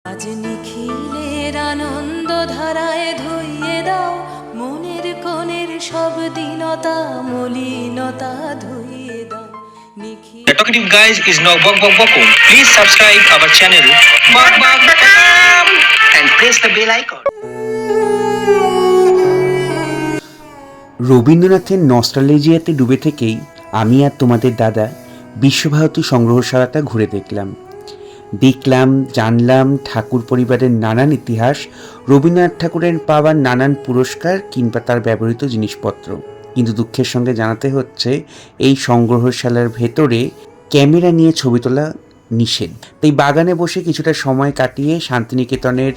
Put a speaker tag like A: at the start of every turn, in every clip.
A: আজ নিখিলের আনন্দ ধারায় ধুইয়ে দাও মনের কোণের সব দীনতা মলিনতা ধুইয়ে দাও নিখিল।
B: The talkative guys is now Bok Bok Bokum. Please subscribe our channel Bok Bok Bokum and press the bell icon.
C: রবীন্দ্রনাথের নস্টালজিয়াতে ডুবে থেকেই আমি আর তোমাদের দাদা বিশ্বভারতী সংগ্রহশালাটা ঘুরে দেখলাম জানলাম ঠাকুর পরিবারের নানান ইতিহাস, রবীন্দ্রনাথ ঠাকুরের পাওয়া নানান পুরস্কার কিংবা তার ব্যবহৃত জিনিসপত্র। কিন্তু দুঃখের সঙ্গে জানাতে হচ্ছে এই সংগ্রহশালার ভেতরে ক্যামেরা নিয়ে ছবি তোলা নিষেধ। তাই বাগানে বসে কিছুটা সময় কাটিয়ে শান্তিনিকেতনের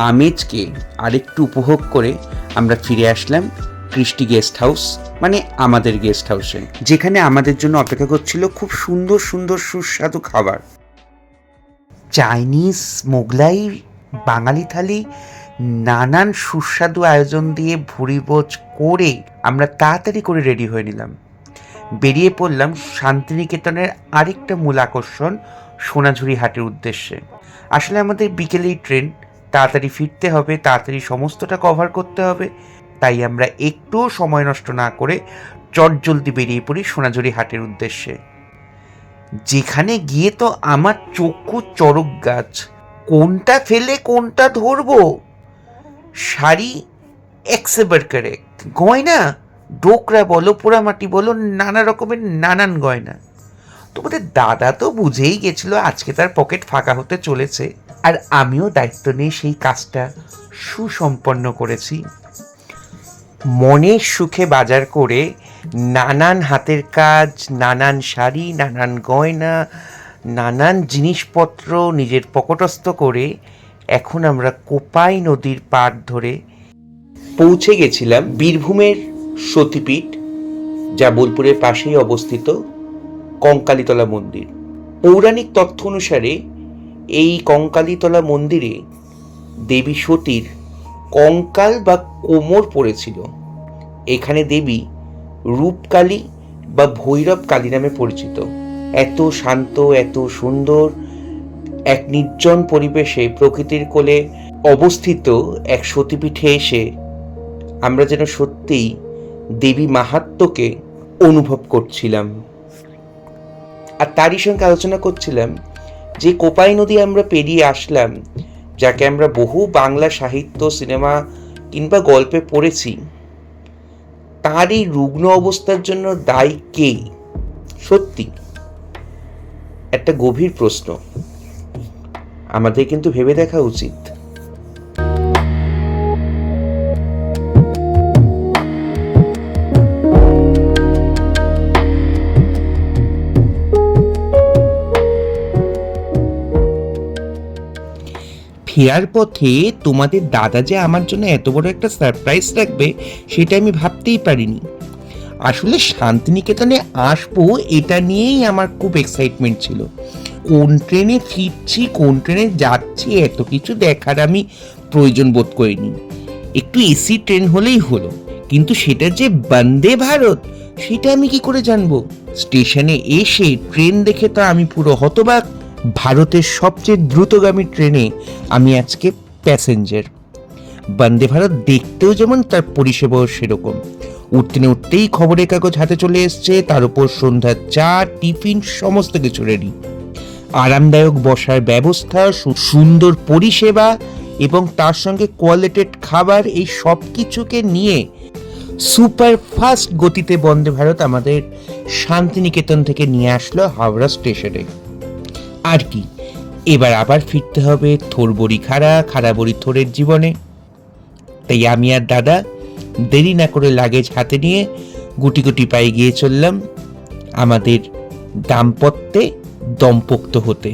C: আমেজকে আরেকটু উপভোগ করে আমরা ফিরে আসলাম কৃষ্টি গেস্ট হাউস, মানে আমাদের গেস্ট হাউসে, যেখানে আমাদের জন্য অপেক্ষা করছিল খুব সুন্দর সুন্দর সুস্বাদু খাবার। চাইনিজ, মোগলাই, বাঙালি থালি, নানান সুস্বাদু আয়োজন দিয়ে ভুরিভোজ করে আমরা তাড়াতাড়ি করে রেডি হয়ে নিলাম। বেরিয়ে পড়লাম শান্তিনিকেতনের আরেকটা মূল আকর্ষণ সোনাঝুরি হাটের উদ্দেশ্যে। আসলে আমাদের বিকেলেই ট্রেন, তাড়াতাড়ি ফিরতে হবে, তাড়াতাড়ি সমস্তটা কভার করতে হবে। তাই আমরা একটুও সময় নষ্ট না করে চটজলদি বেরিয়ে পড়ি সোনাঝুরি হাটের উদ্দেশ্যে, যেখানে গিয়ে তো আমার চক্ষু চড়ক গাছ। কোনটা ফেলে কোনটা ধরবো, শাড়ি এক্সেবার কারেক্ট, গয়না ডোকরা বলো, পোড়ামাটি বলো, নানা রকমের নানান গয়না। তোমাদের দাদা তো বুঝেই গেছিল আজকে তার পকেট ফাঁকা হতে চলেছে, আর আমিও দায়িত্ব নিয়ে সেই কাজটা সুসম্পন্ন করেছি। মনের সুখে বাজার করে নানান হাতের কাজ, নানান শাড়ি, নানান গয়না, নানান জিনিসপত্র নিজের পকেটস্থ করে এখন আমরা কোপাই নদীর পাড় ধরে পৌঁছে গেছিলাম বীরভূমের সতীপীঠ, যা বোলপুরের পাশেই অবস্থিত কঙ্কালীতলা মন্দির। পৌরাণিক তথ্য অনুসারে এই কঙ্কালীতলা মন্দিরে দেবী সতীর কঙ্কাল বা কোমর পড়েছিল। এখানে দেবী রূপকালী বা ভৈরব কালী নামে পরিচিত। এত শান্ত, এত সুন্দর এক নির্জন পরিবেশে প্রকৃতির কোলে অবস্থিত এক সতীপীঠে এসে আমরা যেন সত্যিই দেবী মাহাত্ম্যকে অনুভব করছিলাম। আর তারই সঙ্গে আলোচনা করছিলাম যে কোপাই নদী আমরা পেরিয়ে আসলাম, যাকে আমরা বহু বাংলা সাহিত্য, সিনেমা কিংবা গল্পে পড়েছি, তার এই রুগ্ন অবস্থার জন্য দায়ী কে? সত্যি একটা গভীর প্রশ্ন, আমাদের কিন্তু ভেবে দেখা উচিত। ফেরার পথে তোমাদের দাদা যে আমার জন্য এত বড় একটা সারপ্রাইজ রাখবে সেটা আমি ভাবতেই পারিনি। আসলে শান্তিনিকেতনে আসবো এটা নিয়েই আমার খুব এক্সাইটমেন্ট ছিল। কোন ট্রেনে ফিরছি, কোন ট্রেনে যাচ্ছি, এত কিছু দেখার আমি প্রয়োজন বোধ করিনি। একটু এসি ট্রেন হলেই হলো, কিন্তু সেটা যে বন্দে ভারত সেটা আমি কি করে জানবো? স্টেশনে এসে ট্রেন দেখে তো আমি পুরো হতবাক। ভারতের সবচেয়ে দ্রুতগামী ট্রেনে আমি আজকে প্যাসেঞ্জার। বন্দে ভারত দেখতেও যেমন তার পরিষেবাও সেরকম। উঠতে না উঠতেই খবরের কাগজ হাতে চলে এসছে, তার উপর সন্ধ্যার চা, টিফিন সমস্ত কিছু রেডি। আরামদায়ক বসার ব্যবস্থা, সুন্দর পরিষেবা এবং তার সঙ্গে কোয়ালিটেড খাবার, এই সব কিছুকে নিয়ে সুপার ফাস্ট গতিতে বন্দে ভারত আমাদের শান্তিনিকেতন থেকে নিয়ে আসলো হাওড়া স্টেশনে। আর কি, এবার আবার ফিরতে হবে থোরবড়ি খাড়াবড়ি থোরের জীবনে। তাই আমি আর দাদা দেরি না করে লাগেজ হাতে নিয়ে গুটি গুটি পায়ে গিয়ে চললাম আমাদের দাম্পত্যে দম্পোক্ত হতে।